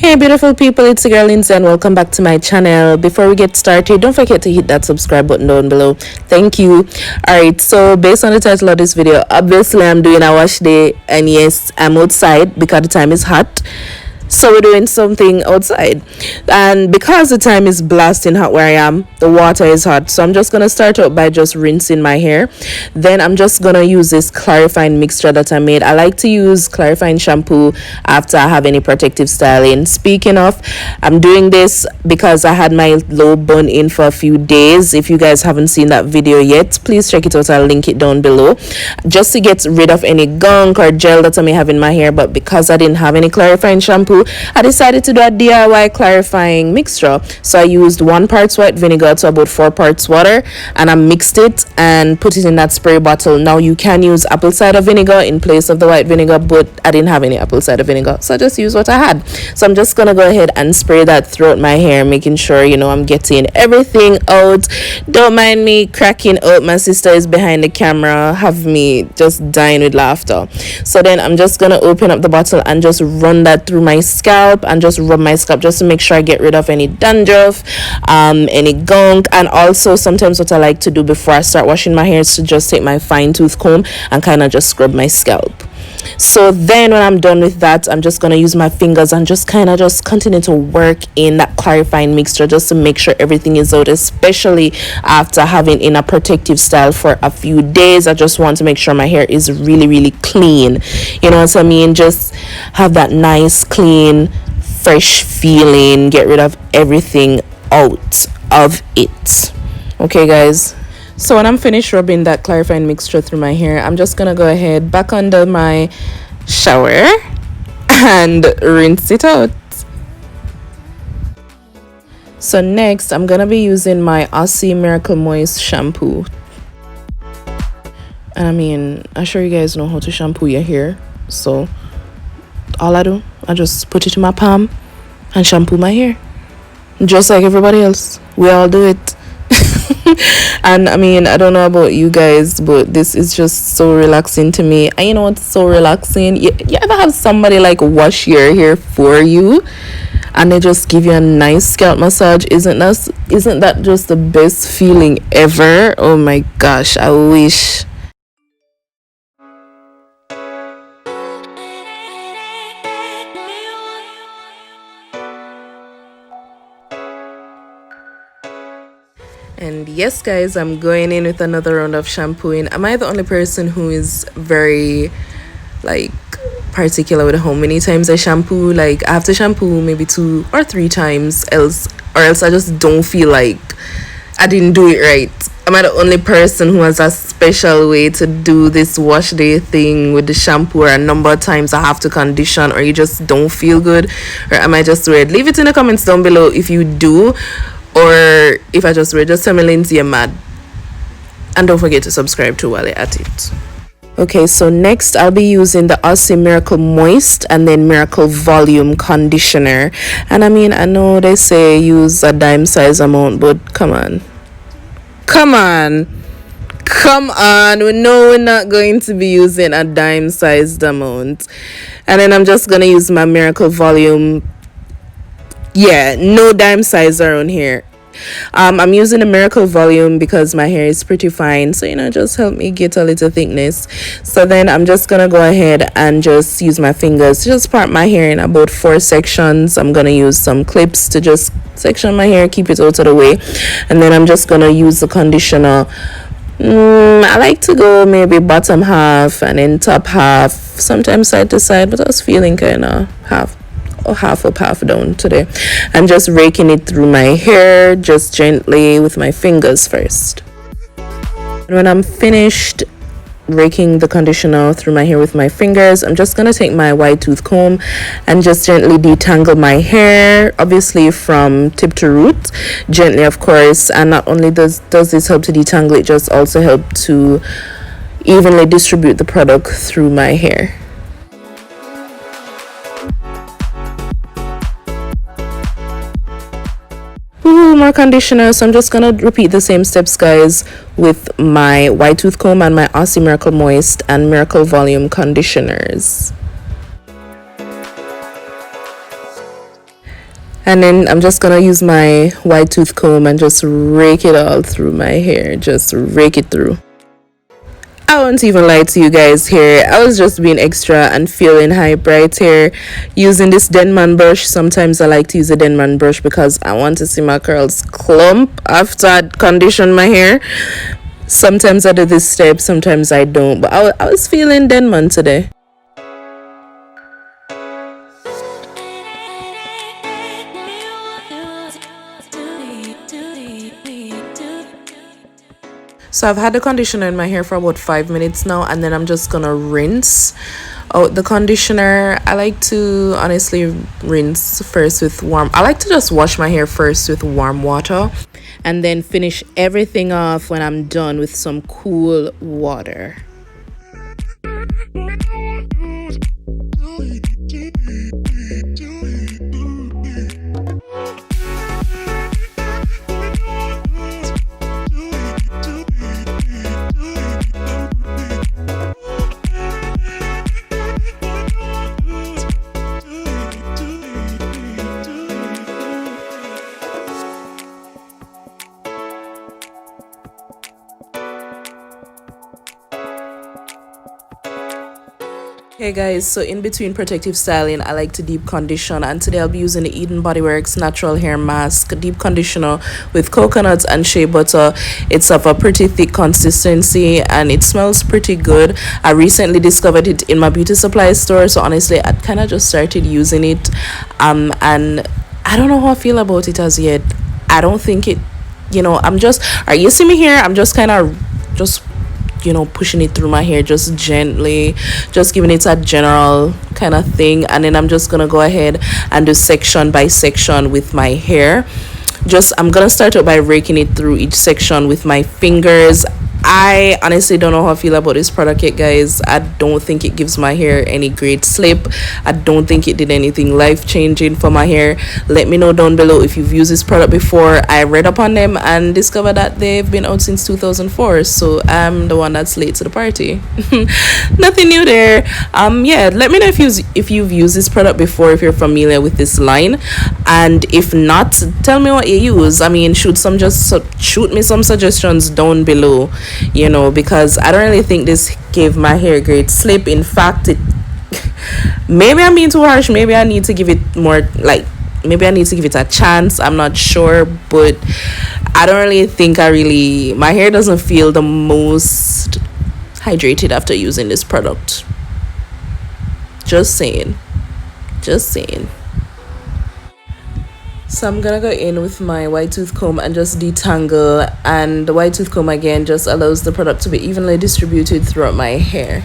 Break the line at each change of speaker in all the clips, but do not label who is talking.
Hey beautiful people, it's your girl Lindsey and welcome back to my channel. Before we get started, don't forget to hit that subscribe button down below. Thank you. Alright, so based on the title of this video, obviously I'm doing a wash day, and yes, I'm outside because the time is hot. So we're doing something outside, and because the time is blasting hot where I am, the water is hot, so I'm just gonna start out by just rinsing my hair. Then I'm just gonna use this clarifying mixture that I made. I like to use clarifying shampoo after I have any protective styling. Speaking of, I'm doing this because I had my low bun in for a few days. If you guys haven't seen that video yet, please check it out. I'll link it down below, just to get rid of any gunk or gel that I may have in my hair. But because I didn't have any clarifying shampoo, I decided to do a DIY clarifying mixture. So I used 1 part white vinegar to about 4 parts water, and I mixed it and put it in that spray bottle. Now you can use apple cider vinegar in place of the white vinegar, but I didn't have any apple cider vinegar, so I just used what I had. So I'm just gonna go ahead and spray that throughout my hair, making sure I'm getting everything out. Don't mind me cracking out. My sister is behind the camera, have me just dying with laughter. So then I'm just gonna open up the bottle and just run that through my scalp and just rub my scalp just to make sure I get rid of any dandruff, any gunk. And also sometimes what I like to do before I start washing my hair is to just take my fine tooth comb and kind of just scrub my scalp. So then when I'm done with that, I'm just gonna use my fingers and just kind of just continue to work in that clarifying mixture just to make sure everything is out, especially after having in a protective style for a few days. I just want to make sure my hair is really clean, you know what I mean? Just have that nice clean fresh feeling, get rid of everything out of it. Okay guys, so when I'm finished rubbing that clarifying mixture through my hair, I'm just gonna go ahead back under my shower and rinse it out. So next I'm gonna be using my Aussie Miracle Moist shampoo. And I mean, I'm sure you guys know how to shampoo your hair, so all I do, I just put it in my palm and shampoo my hair, just like everybody else. We all do it. And I mean, I don't know about you guys, but this is just so relaxing to me. And you know what's so relaxing? You ever have somebody like wash your hair for you and they just give you a nice scalp massage? Isn't that just the best feeling ever? Oh my gosh, I wish. And yes guys, I'm going in with another round of shampooing. Am I the only person who is very particular with how many times I shampoo? Like I have to shampoo maybe 2 or 3 times, else I just don't feel like I didn't do it right. Am I the only person who has a special way to do this wash day thing with the shampoo, or a number of times I have to condition, or you just don't feel good? Or am I just weird? Leave it in the comments down below if you do, or if I just weird. Just tell me Lindsey, you're mad. And don't forget to subscribe too while you're at it. Okay, so next I'll be using the Aussie Miracle Moist and then Miracle Volume Conditioner. And I mean, I know they say use a dime size amount, but come on, we know we're not going to be using a dime sized amount. And then I'm just gonna use my Miracle Volume. Yeah, no dime size around here. I'm using a Miracle Volume because my hair is pretty fine, so just help me get a little thickness. So then I'm just gonna go ahead and just use my fingers to just part my hair in about 4 sections. I'm gonna use some clips to just section my hair, keep it out of the way, and then I'm just gonna use the conditioner. I like to go maybe bottom half and then top half, sometimes side to side, but I was feeling kind of half up, half down today. I'm just raking it through my hair just gently with my fingers first. And when I'm finished raking the conditioner through my hair with my fingers, I'm just gonna take my white tooth comb and just gently detangle my hair, obviously from tip to root, gently of course. And not only does this help to detangle, it just also help to evenly distribute the product through my hair. More conditioner, so I'm just gonna repeat the same steps guys with my white tooth comb and my Aussie Miracle Moist and Miracle Volume conditioners. And then I'm just gonna use my white tooth comb and just rake it all through my hair. Just rake it through. I won't even lie to you guys here. I was just being extra and feeling hype right here using this Denman brush. Sometimes I like to use a Denman brush because I want to see my curls clump after I condition my hair. Sometimes I do this step, sometimes I don't. But I was feeling Denman today. So I've had the conditioner in my hair for about 5 minutes now, and then I'm just gonna rinse out the conditioner. I like to honestly rinse first with warm. I like to just wash my hair first with warm water and then finish everything off when I'm done with some cool water. Hey guys, so in between protective styling, I like to deep condition, and today I'll be using the Eden Bodyworks natural hair mask deep conditioner with coconut and shea butter. It's of a pretty thick consistency and it smells pretty good. I recently discovered it in my beauty supply store, so honestly I kind of just started using it and I don't know how I feel about it as yet. I don't think it, I'm just, alright, you see me here, I'm just kind of just pushing it through my hair just gently, just giving it a general kind of thing, and then I'm just gonna go ahead and do section by section with my hair. I'm gonna start out by raking it through each section with my fingers. I honestly don't know how I feel about this product yet, guys. I don't think it gives my hair any great slip. I don't think it did anything life-changing for my hair. Let me know down below if you've used this product before. I read up on them and discovered that they've been out since 2004, so I'm the one that's late to the party. Nothing new there. Yeah, let me know if you've used this product before, if you're familiar with this line, and if not, tell me what you use. I mean, shoot me some suggestions down below, because I don't really think this gave my hair a great slip. In fact, maybe I'm being too harsh. Maybe I need to give it a chance. I'm not sure, but I don't really think my hair doesn't feel the most hydrated after using this product. Just saying. So I'm gonna go in with my white tooth comb and just detangle, and the white tooth comb again just allows the product to be evenly distributed throughout my hair.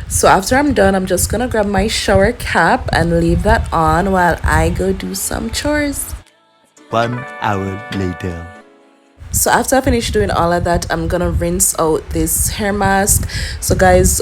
So after I'm done, I'm just gonna grab my shower cap and leave that on while I go do some chores.
1 hour later.
So after I finish doing all of that, I'm gonna rinse out this hair mask. So guys,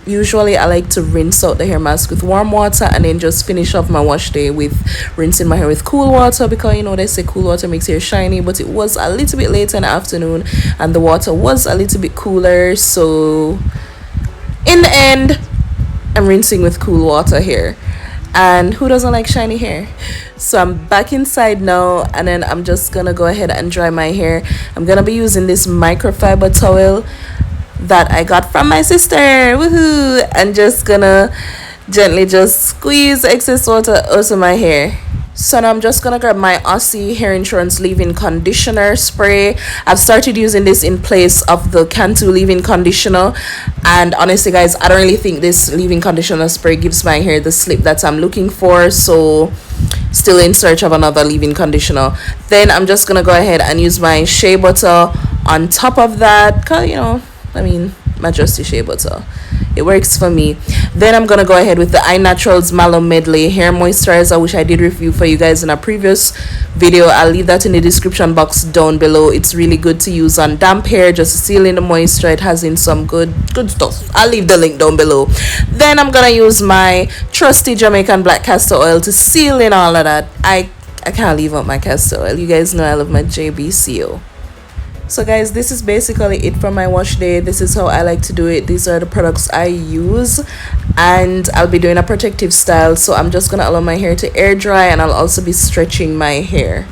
usually I like to rinse out the hair mask with warm water and then just finish off my wash day with rinsing my hair with cool water, because they say cool water makes hair shiny, but it was a little bit late in the afternoon and the water was a little bit cooler, so in the end I'm rinsing with cool water here. And who doesn't like shiny hair? So I'm back inside now, and then I'm just gonna go ahead and dry my hair. I'm gonna be using this microfiber towel that I got from my sister, woohoo, and just gonna gently just squeeze excess water out of my hair. So now I'm just gonna grab my Aussie hair insurance leave-in conditioner spray. I've started using this in place of the Cantu leave-in conditioner, and honestly guys, I don't really think this leave-in conditioner spray gives my hair the slip that I'm looking for, so still in search of another leave-in conditioner. Then I'm just gonna go ahead and use my shea butter on top of that, cause my trusty shea butter, it works for me. Then I'm gonna go ahead with the iNaturals Mallow Medley hair moisturizer, which I did review for you guys in a previous video. I'll leave that in the description box down below. It's really good to use on damp hair, just seal in the moisture. It has in some good stuff. I'll leave the link down below. Then I'm gonna use my trusty Jamaican Black Castor Oil to seal in all of that. I can't leave out my castor oil. You guys know I love my JBCO. So guys, this is basically it for my wash day. This is how I like to do it. These are the products I use, and I'll be doing a protective style, so I'm just gonna allow my hair to air dry, and I'll also be stretching my hair.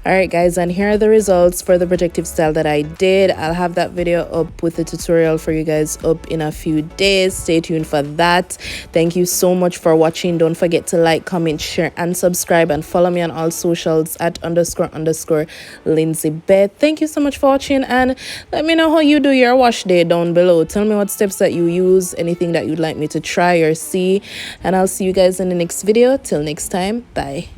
Alright guys, and here are the results for the protective style that I did. I'll have that video up with the tutorial for you guys up in a few days. Stay tuned for that. Thank you so much for watching. Don't forget to like, comment, share, and subscribe, and follow me on all socials at __ Lindsey Beth. Thank you so much for watching, and let me know how you do your wash day down below. Tell me what steps that you use, anything that you'd like me to try or see, and I'll see you guys in the next video. Till next time, bye.